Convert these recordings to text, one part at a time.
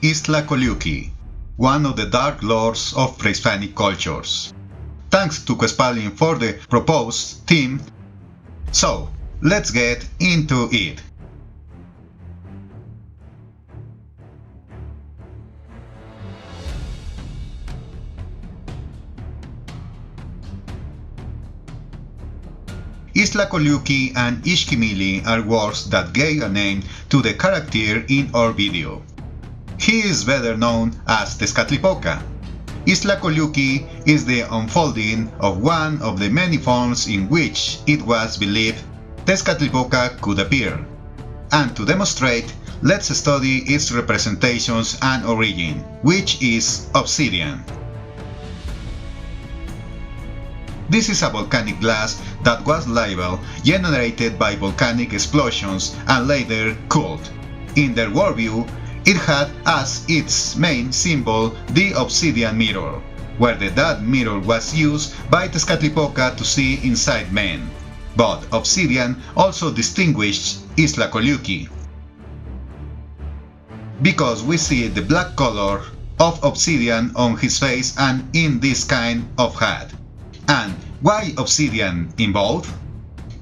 Iztlacoliuhqui, one of the dark lords of pre-Hispanic cultures. Thanks to Quetzalin for the proposed theme. So, let's get into it. Iztlacoliuhqui and Ixquimili are words that gave a name to the character in our video. He is better known as Tezcatlipoca. Iztlacoliuhqui is the unfolding of one of the many forms in which it was believed Tezcatlipoca could appear. And to demonstrate, let's study its representations and origin, which is obsidian. This is a volcanic glass that was lava generated by volcanic explosions and later cooled. In their worldview, it had as its main symbol the obsidian mirror, where that mirror was used by Tezcatlipoca to see inside men. But obsidian also distinguished Iztlacoliuhqui, because we see the black color of obsidian on his face and in this kind of hat. And why obsidian in both?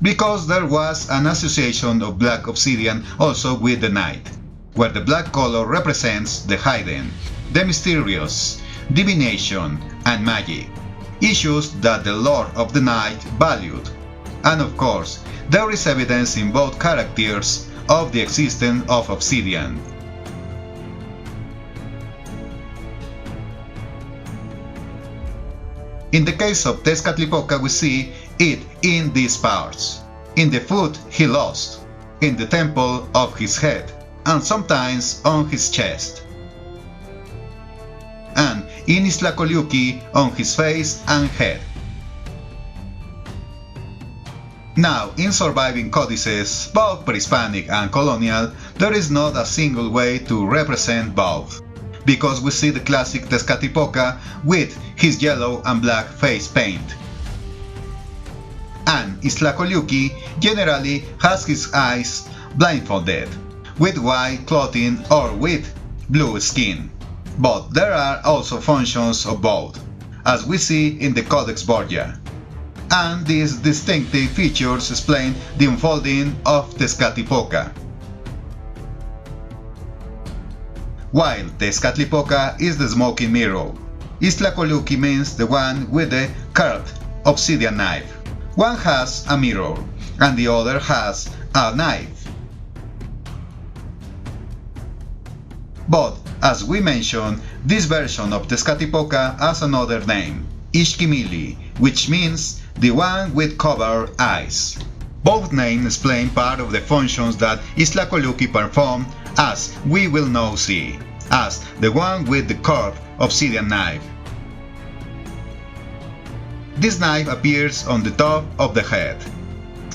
Because there was an association of black obsidian also with the night, where the black color represents the hidden, the mysterious, divination, and magic, issues that the Lord of the Night valued. And of course, there is evidence in both characters of the existence of obsidian. In the case of Tezcatlipoca, we see it in these parts: in the foot he lost, in the temple of his head, and sometimes on his chest, and in Iztlacoliuhqui on his face and head. Now, in surviving codices, both pre-Hispanic and colonial, there is not a single way to represent both, because we see the classic Tezcatlipoca with his yellow and black face paint. And Iztlacoliuhqui generally has his eyes blindfolded, with white clothing or with blue skin. But there are also functions of both, as we see in the Codex Borgia. And these distinctive features explain the unfolding of Tezcatlipoca. While Tezcatlipoca is the smoking mirror, Iztlacoliuhqui means the one with the curved obsidian knife. One has a mirror, and the other has a knife. But, as we mentioned, this version of Tezcatlipoca has another name, Ixquimili, which means the one with covered eyes. Both names explain part of the functions that Iztlacoliuhqui performed, as we will now see, as the one with the curved obsidian knife. This knife appears on the top of the head.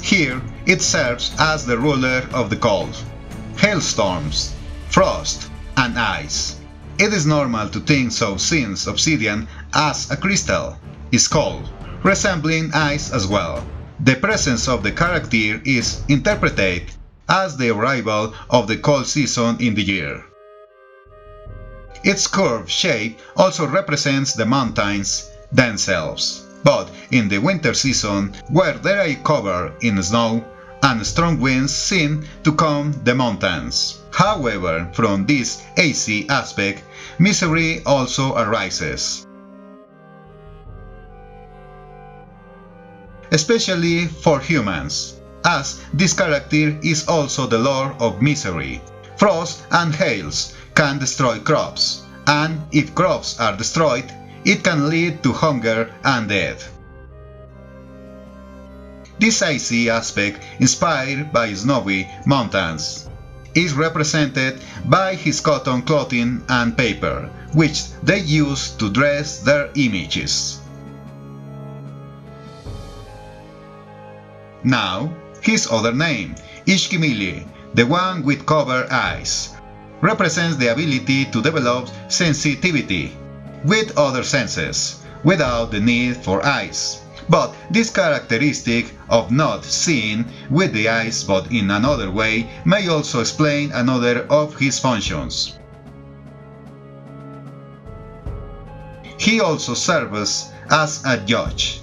Here it serves as the ruler of the cold, hailstorms, frost, and ice. It is normal to think so, since obsidian, as a crystal, is cold, resembling ice as well. The presence of the character is interpreted as the arrival of the cold season in the year. Its curved shape also represents the mountains themselves, but in the winter season, where they are covered in snow and strong winds seem to comb the mountains. However, from this AC aspect, misery also arises, especially for humans, as this character is also the lord of misery. Frost and hails can destroy crops, and if crops are destroyed, it can lead to hunger and death. This icy aspect, inspired by snowy mountains, is represented by his cotton clothing and paper, which they use to dress their images. Now, his other name, Ixquimili, the one with covered eyes, represents the ability to develop sensitivity with other senses, without the need for eyes. But this characteristic of not seeing with the eyes but in another way may also explain another of his functions. He also serves as a judge,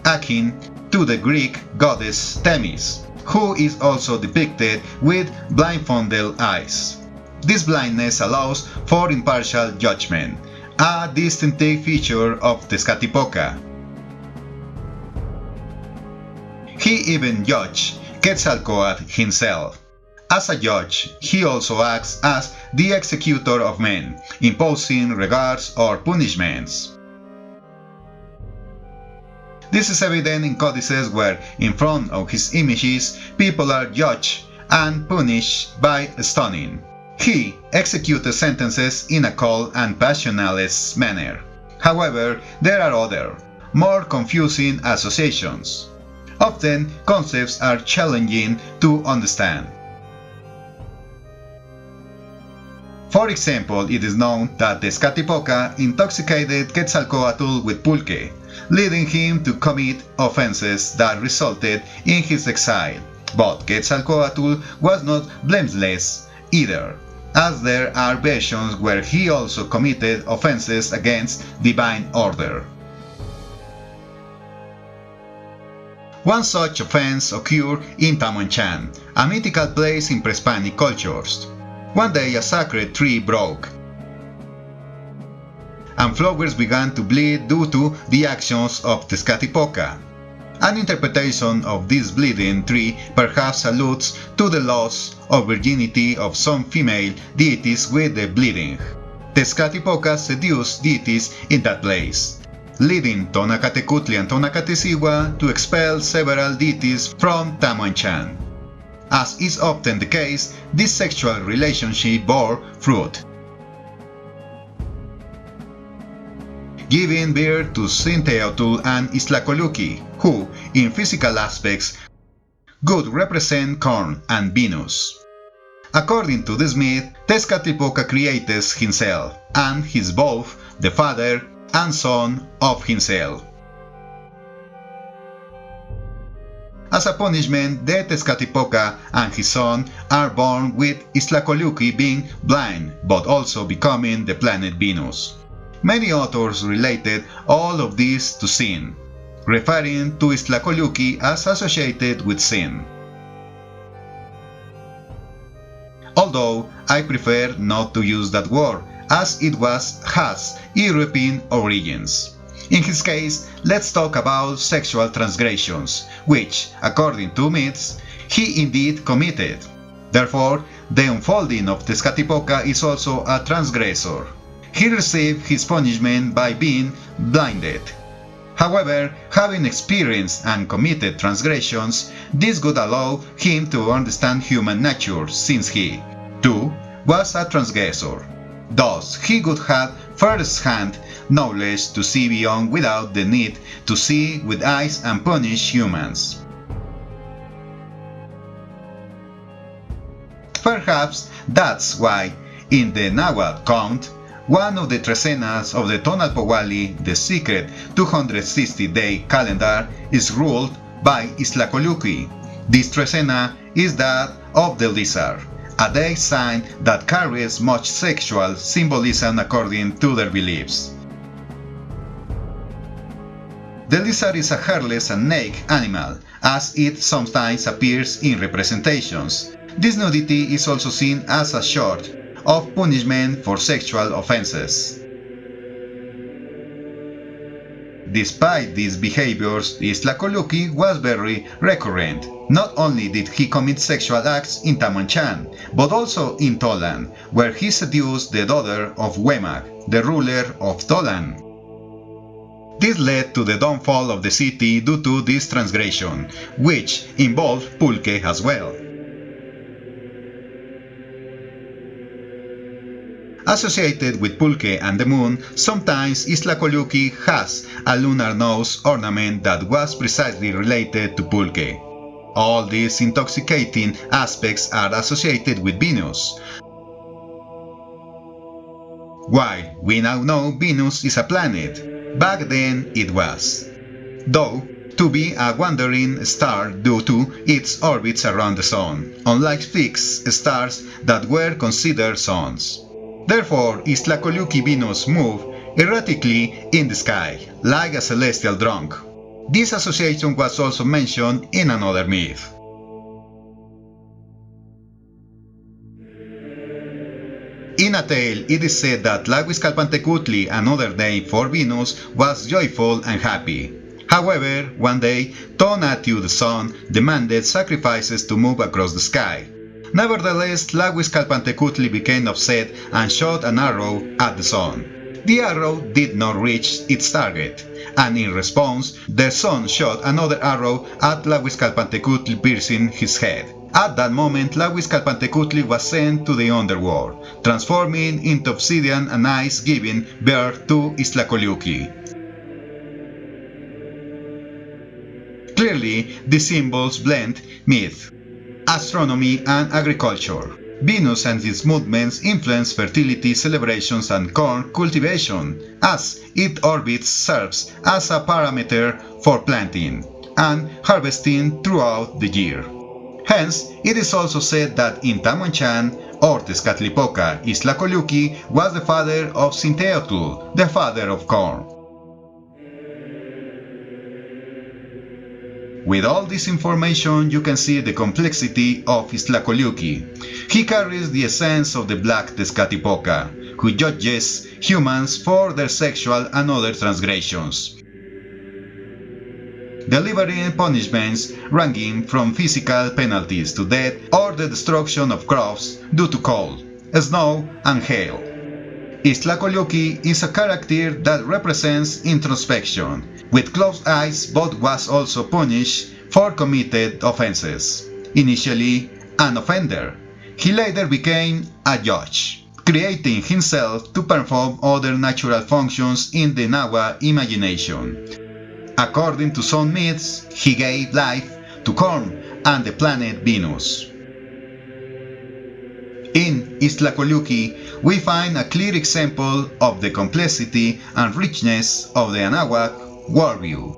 akin to the Greek goddess Themis, who is also depicted with blindfolded eyes. This blindness allows for impartial judgment, a distinctive feature of Tezcatlipoca. He even judged Quetzalcoatl himself. As a judge, he also acts as the executor of men, imposing regards or punishments. This is evident in Codices where, in front of his images, people are judged and punished by stoning. He executes sentences in a cold and passionless manner. However, there are other, more confusing associations. Often, concepts are challenging to understand. For example, it is known that Tezcatlipoca intoxicated Quetzalcoatl with pulque, leading him to commit offenses that resulted in his exile. But Quetzalcoatl was not blameless either, as there are versions where he also committed offenses against divine order. One such offense occurred in Tamuanchan, a mythical place in Pre-Hispanic cultures. One day a sacred tree broke, and flowers began to bleed due to the actions of Tezcatlipoca. An interpretation of this bleeding tree perhaps alludes to the loss of virginity of some female deities with the bleeding. Tezcatlipoca seduced deities in that place, leading Tonacatecutli and Tonacatecigua to expel several deities from Tamuanchan. As is often the case, this sexual relationship bore fruit, giving birth to Xinteotl and Itztlacoliuhqui, who, in physical aspects, would represent corn and Venus. According to this myth, Tezcatlipoca created himself, and is both the father and son of himself. As a punishment, the Tezcatlipoca and his son are born with Itztlacoliuhqui being blind, but also becoming the planet Venus. Many authors related all of this to sin, referring to Itztlacoliuhqui as associated with sin. Although I prefer not to use that word, as it has European origins. In his case, let's talk about sexual transgressions, which, according to myths, he indeed committed. Therefore, the unfolding of Tezcatlipoca is also a transgressor. He received his punishment by being blinded. However, having experienced and committed transgressions, this would allow him to understand human nature, since he, too, was a transgressor. Thus, he would have first-hand knowledge to see beyond without the need to see with eyes and punish humans. Perhaps that's why, in the Nahuatl count, one of the trecenas of the Tonalpohualli, the secret 260-day calendar, is ruled by Itztlacoliuhqui. This trecena is that of the lizard, a day sign that carries much sexual symbolism according to their beliefs. The lizard is a hairless and naked animal, as it sometimes appears in representations. This nudity is also seen as a sort of punishment for sexual offenses. Despite these behaviors, Itztlacoliuhqui was very recurrent. Not only did he commit sexual acts in Tamuanchan, but also in Tolan, where he seduced the daughter of Huemag, the ruler of Tolan. This led to the downfall of the city due to this transgression, which involved pulque as well. Associated with pulque and the moon, sometimes Itztlacoliuhqui has a lunar nose ornament that was precisely related to pulque. All these intoxicating aspects are associated with Venus. While we now know Venus is a planet, back then it was, though to be a wandering star due to its orbits around the Sun, unlike fixed stars that were considered suns. Therefore, Itztlacoliuhqui Venus moved erratically in the sky, like a celestial drunk. This association was also mentioned in another myth. In a tale, it is said that Tezcatlipoca, another name for Venus, was joyful and happy. However, one day, Tonatiuh the sun demanded sacrifices to move across the sky. Nevertheless, Tezcatlipoca became upset and shot an arrow at the sun. The arrow did not reach its target, and in response, the sun shot another arrow at Tezcatlipoca, piercing his head. At that moment, Tezcatlipoca was sent to the underworld, transforming into obsidian and ice, giving birth to Itztlacoliuhqui. Clearly, the symbols blend myth, astronomy and agriculture. Venus and its movements influence fertility celebrations and corn cultivation, as its orbit serves as a parameter for planting and harvesting throughout the year. Hence, it is also said that in Tamonchan or Tezcatlipoca, Itztlacoliuhqui was the father of Sinteotl, the father of corn. With all this information, you can see the complexity of Itztlacoliuhqui. He carries the essence of the black Tezcatlipoca, who judges humans for their sexual and other transgressions, delivering punishments ranging from physical penalties to death or the destruction of crops due to cold, snow and hail. Itztlacoliuhqui is a character that represents introspection. With closed eyes, but was also punished for committed offenses. Initially an offender, he later became a judge, creating himself to perform other natural functions in the Nahua imagination. According to some myths, he gave life to corn and the planet Venus. In Itztlacoliuhqui, we find a clear example of the complexity and richness of the Anahuac worldview.